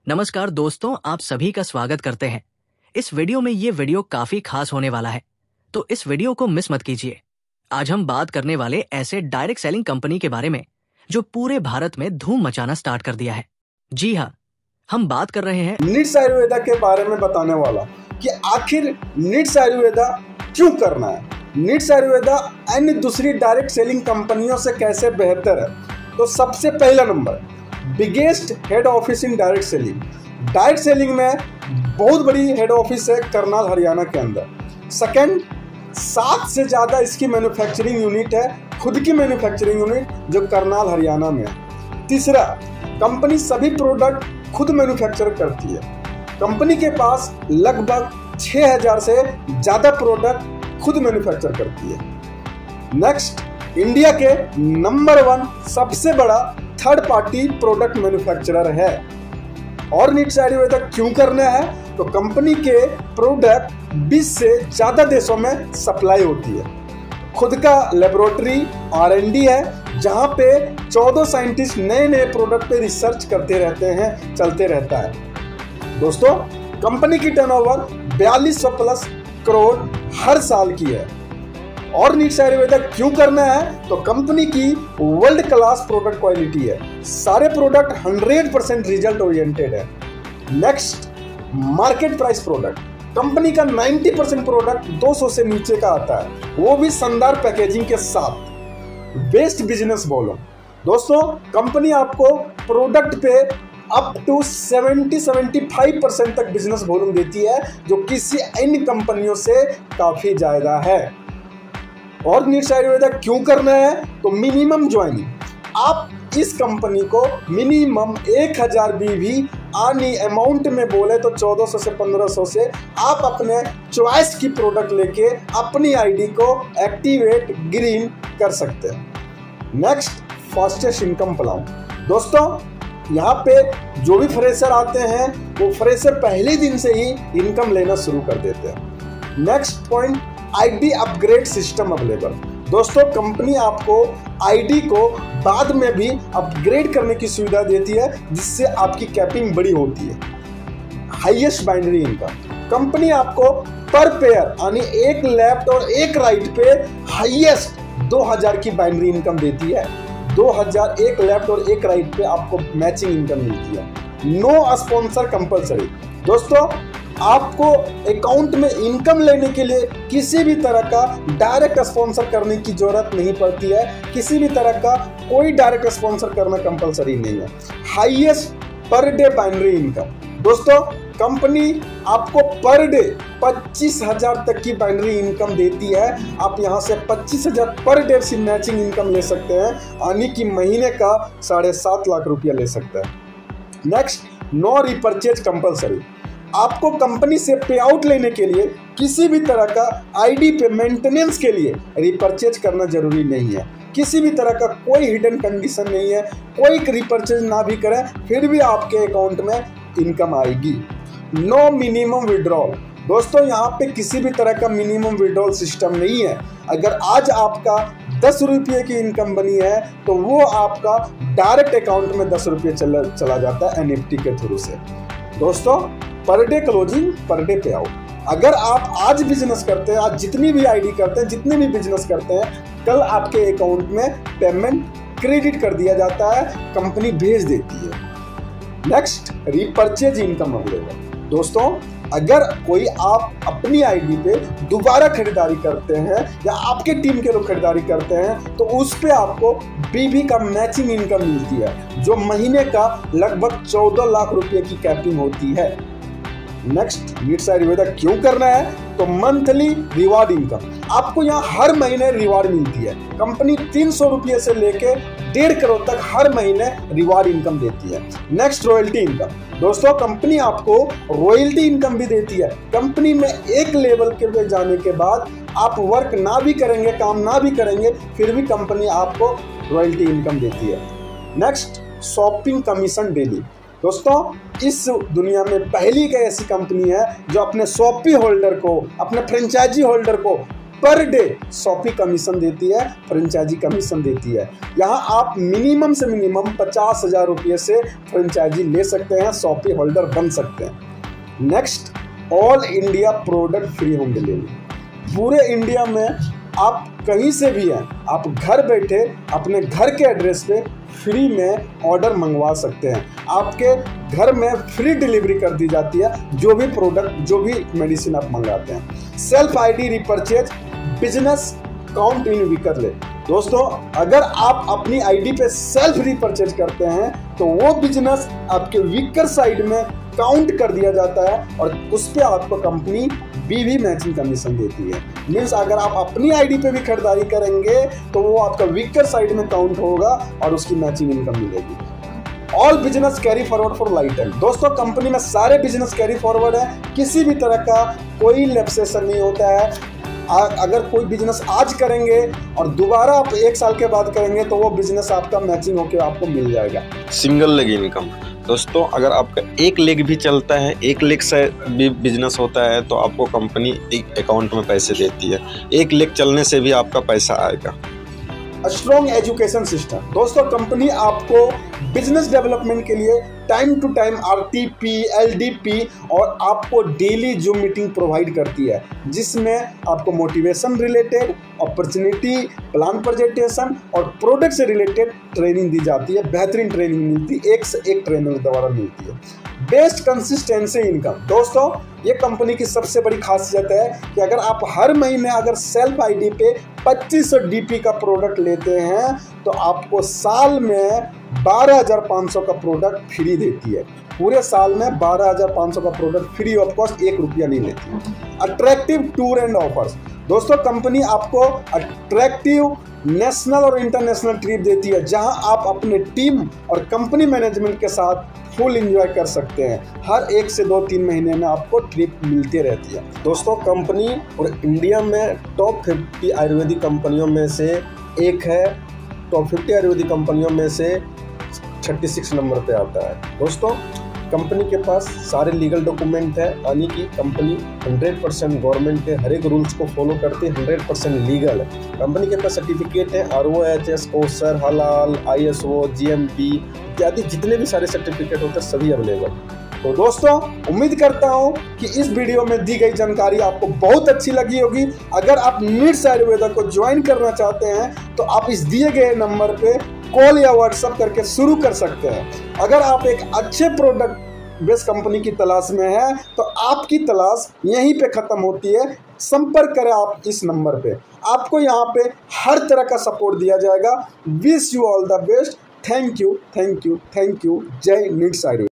नमस्कार दोस्तों, आप सभी का स्वागत करते हैं। इस वीडियो में ये वीडियो काफी खास होने वाला है, तो इस वीडियो को मिस मत कीजिए। आज हम बात करने वाले ऐसे डायरेक्ट सेलिंग कंपनी के बारे में जो पूरे भारत में धूम मचाना स्टार्ट कर दिया है। जी हाँ, हम बात कर रहे हैं निट्स आयुर्वेदा के बारे में बताने वाला कि आखिर निट्स आयुर्वेदा क्यों करना है, निट्स आयुर्वेदा अन्य दूसरी डायरेक्ट सेलिंग कंपनियों से कैसे बेहतर है। तो सबसे पहला number, biggest head office in direct selling. Direct selling में बहुत बड़ी हेड ऑफिस है करनाल हरियाणा के अंदर। सेकंड, 7 से ज़्यादा इसकी मैन्युफैक्चरिंग यूनिट है, खुद की मैन्युफैक्चरिंग यूनिट जो करनाल हरियाणा में है। तीसरा, कंपनी सभी प्रोडक्ट खुद मैन्युफैक्चर करती है। कंपनी के पास लगभग 6000 से ज़्यादा प्रोडक्ट खुद मैन्युफैक्चर करती है। नेक्स्ट, इंडिया के नंबर 1 सबसे बड़ा थर्ड पार्टी प्रोडक्ट मैन्युफैक्चरर है। और निट्स आयुर्वेदा क्यों करना है, तो कंपनी के प्रोडक्ट 20 से ज़्यादा देशों में सप्लाई होती है। खुद का लेबोरेटरी R&D है, जहां पे 14 साइंटिस्ट नए नए प्रोडक्ट पे रिसर्च करते रहते हैं, चलते रहता है। दोस्तों, कंपनी की टर्नओवर 4200 प्लस करोड़ हर साल की है। और निट्स आयुर्वेदा क्यों करना है, तो कंपनी की वर्ल्ड क्लास प्रोडक्ट क्वालिटी है, सारे प्रोडक्ट 100% रिजल्ट ओरिएंटेड है। Next, market price product. Company का 90% प्रोडक्ट 200 से नीचे का आता है, वो भी शानदार पैकेजिंग के साथ। Best business volume. दोस्तों, कंपनी आपको प्रोडक्ट पे अप टू 70-75% तक बिजनेस वॉल्यूम देती है, जो किसी अन्य कंपनियों से काफी ज्यादा है। और निट्स आयुर्वेदा क्यों करना है, तो मिनिमम ज्वाइनिंग। आप इस कंपनी को मिनिमम 1000 BV आनी अमाउंट में बोले तो 1400 से 1500 से आप अपने चॉइस की प्रोडक्ट लेके अपनी आईडी को एक्टिवेट ग्रीन कर सकते हैं। Next, fastest income plan. दोस्तों, यहाँ पे जो भी फ्रेशर आते हैं वो फ्रेशर पहले दिन से ही इनकम लेना शुरू कर देते हैं। Next point, ID upgrade system available. दोस्तों, कंपनी आपको आईडी को बाद में भी अपग्रेड करने की सुविधा देती है, जिससे आपकी कैपिंग बड़ी होती है। Highest binary income. कंपनी आपको पर पेयर यानी एक लेफ्ट और एक राइट पे हाईएस्ट 2000 की बाइनरी इनकम देती है। 2000 एक लेफ्ट और एक राइट पे आपको मैचिंग इनकम मिलती है। No sponsor compulsory. दोस्तों, आपको अकाउंट में इनकम लेने के लिए किसी भी तरह का डायरेक्ट स्पॉन्सर करने की जरूरत नहीं पड़ती है। किसी भी तरह का कोई डायरेक्ट स्पॉन्सर करना कंपलसरी नहीं है। Highest per day binary income. दोस्तों, कंपनी आपको पर डे 25,000 तक की बाइनरी इनकम देती है। आप यहां से 25,000 पर डे से मैचिंग इनकम ले सकते हैं, यानी कि महीने का 7.5 लाख रुपया ले सकते हैं। Next, no repurchase compulsory. आपको कंपनी से पे आउट लेने के लिए किसी भी तरह का आईडी पे मेंटेनेंस के लिए रिपर्चेज करना जरूरी नहीं है। किसी भी तरह का कोई हिडन कंडीशन नहीं है। कोई रिपर्चेज ना भी करें फिर भी आपके अकाउंट में इनकम आएगी। No minimum withdrawal. दोस्तों, यहाँ पे किसी भी तरह का मिनिमम विड्रॉल सिस्टम नहीं है। अगर आज आपका 10 रुपये की इनकम बनी है तो वो आपका डायरेक्ट अकाउंट में 10 रुपये चला जाता है NFT के थ्रू से। दोस्तों, per day closing, per day पे आउट। अगर आप आज बिजनेस करते हैं, आज जितनी भी आईडी करते हैं, जितने भी बिजनेस करते हैं, कल आपके अकाउंट में पेमेंट क्रेडिट कर दिया जाता है, कंपनी भेज देती है। Next, repurchase income available. दोस्तों, अगर कोई आप अपनी आईडी पे दोबारा खरीदारी करते हैं या आपके टीम के लोग खरीदारी करते हैं, तो उस पे आपको BV का मैचिंग इनकम मिलती है, जो महीने का लगभग 14 लाख रुपए की कैपिंग होती है। नेक्स्ट, निट्स आयुर्वेदा क्यों करना है, तो मंथली रिवार्ड इनकम। आपको यहाँ हर महीने रिवार्ड मिलती है। कंपनी 300 रुपये से लेके 1.5 करोड़ तक हर महीने रिवार्ड इनकम देती है। Next, royalty income. दोस्तों, कंपनी आपको रॉयल्टी इनकम भी देती है। कंपनी में एक लेवल के पे जाने के बाद आप वर्क ना भी करेंगे, काम ना भी करेंगे, फिर भी कंपनी आपको रॉयल्टी इनकम देती है। Next, shopping commission daily. दोस्तों, इस दुनिया में पहली एक ऐसी कंपनी है जो अपने शॉपी होल्डर को, अपने फ्रेंचाइजी होल्डर को पर डे शॉपी कमीशन देती है, फ्रेंचाइजी कमीशन देती है। यहाँ आप मिनिमम से मिनिमम 50,000 रुपये से फ्रेंचाइजी ले सकते हैं, शॉपी होल्डर बन सकते हैं। Next, all India product free home delivery. पूरे इंडिया में आप कहीं से भी हैं, आप घर बैठे अपने घर के एड्रेस पे फ्री में ऑर्डर मंगवा सकते हैं। आपके घर में फ्री डिलीवरी कर दी जाती है, जो भी प्रोडक्ट, जो भी मेडिसिन आप मंगाते हैं। Self ID repurchase business count in vehicle. दोस्तों, अगर आप अपनी आईडी पे सेल्फ रिपर्चेज करते हैं तो वो बिजनेस आपके वीकर साइड में काउंट कर दिया जाता है और उस पर आपको कंपनी बीवी मैचिंग कमीशन देती है। मीन्स अगर आप अपनी आईडी पे भी खरीदारी करेंगे तो वो आपका वीकर साइड में काउंट होगा और उसकी मैचिंग इनकम मिलेगी। All business carry forward for life time. दोस्तों, कंपनी में सारे बिजनेस कैरी फॉरवर्ड है, किसी भी तरह का कोई लैप्सेशन नहीं होता है। अगर कोई बिजनेस आज करेंगे और दोबारा आप 1 साल के बाद करेंगे तो वो बिजनेस आपका मैचिंग होकर आपको मिल जाएगा। Single leg income. दोस्तों, अगर आपका एक लेग भी चलता है, एक लेग से भी बिजनेस होता है तो आपको कंपनी एक अकाउंट में पैसे देती है। एक लेग चलने से भी आपका पैसा आएगा। Strong education system. दोस्तों, कंपनी आपको बिजनेस डेवलपमेंट के लिए time to time RTP, LDP और आपको डेली जूम मीटिंग प्रोवाइड करती है, जिसमें आपको motivation related, opportunity, plan presentation और प्रोडक्ट से रिलेटेड ट्रेनिंग दी जाती है। बेहतरीन ट्रेनिंग मिलती है, एक से एक ट्रेनर द्वारा मिलती है। Best consistency income. दोस्तों, ये कंपनी की सबसे बड़ी खासियत है कि अगर आप हर महीने अगर सेल्फ आईडी पे 2500 DP का प्रोडक्ट लेते हैं तो आपको साल में 12,500 का प्रोडक्ट फ्री देती है। पूरे साल में 12,500 का प्रोडक्ट फ्री ऑफ कॉस्ट, 1 रुपया नहीं लेती। Attractive tour and offers. दोस्तों, कंपनी आपको अट्रैक्टिव नेशनल और इंटरनेशनल ट्रिप देती है, जहां आप अपने टीम और कंपनी मैनेजमेंट के साथ फुल एंजॉय कर सकते हैं। हर 1 से 2-3 महीने में आपको ट्रिप मिलती रहती है। दोस्तों, कंपनी और इंडिया में टॉप 50 आयुर्वेदिक कंपनियों में से एक है। टॉप 50 आयुर्वेदिक कंपनियों में से 36 नंबर पे आता है। दोस्तों, कंपनी के पास सारे लीगल डॉक्यूमेंट है, यानी कि कंपनी 100% गवर्नमेंट के हर एक रूल्स को फॉलो करती है, 100% लीगल है। कंपनी के पास सर्टिफिकेट है ROHS, कोसर, हलाल, ISO, GMP इत्यादि जितने भी सारे सर्टिफिकेट होते हैं सभी अवेलेबल। तो दोस्तों, उम्मीद करता हूं कि इस वीडियो में दी गई जानकारी आपको बहुत अच्छी लगी होगी। अगर आप नीड्स आयुर्वेदा को ज्वाइन करना चाहते हैं तो आप इस दिए गए नंबर पे कॉल या व्हाट्सएप करके शुरू कर सकते हैं। अगर आप एक अच्छे प्रोडक्ट बेस्ड कंपनी की तलाश में है तो आपकी तलाश यहीं पे खत्म होती है। संपर्क करें आप इस नंबर पे, आपको यहाँ पे हर तरह का सपोर्ट दिया जाएगा। Wish you all the best. Thank you, thank you, thank you. जय नीड्स आयुर्वेदा।